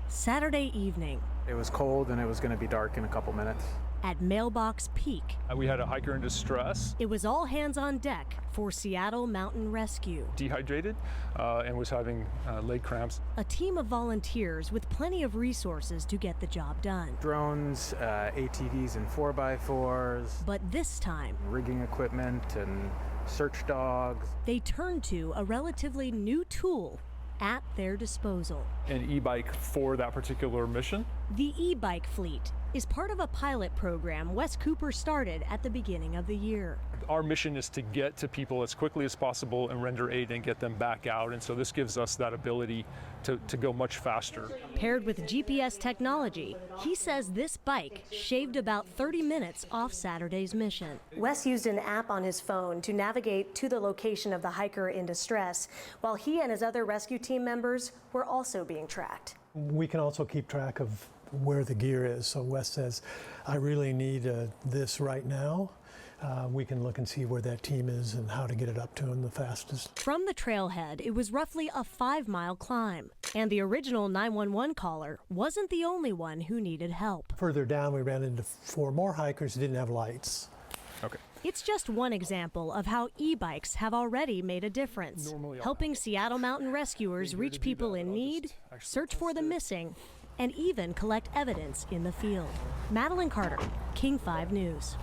Saturday evening. It was cold and it was going to be dark in a couple minutes. At Mailbox Peak. We had a hiker in distress. It was all hands on deck for Seattle Mountain Rescue. Dehydrated and was having leg cramps. A team of volunteers with plenty of resources to get the job done. Drones, ATVs and 4x4s. But this time, rigging equipment and search dogs. They turned to a relatively new tool at their disposal. An e-bike for that particular mission. The e-bike fleet is part of a pilot program Wes Cooper started at the beginning of the year. Our mission is to get to people as quickly as possible and render aid and get them back out. And so this gives us that ability to go much faster. Paired with GPS technology, he says this bike shaved about 30 minutes off Saturday's mission. Wes used an app on his phone to navigate to the location of the hiker in distress, while he and his other rescue team members were also being tracked. We can also keep track of where the gear is. So Wes says, I really need this right now. We can look and see where that team is and how to get it up to him the fastest. From the trailhead, it was roughly a 5-mile climb. And the original 911 caller wasn't the only one who needed help. Further down, we ran into 4 more hikers who didn't have lights. Okay. It's just one example of how e-bikes have already made a difference, helping Seattle Mountain rescuers reach people in need, search for the missing, and even collect evidence in the field. Madeline Carter, King 5 News.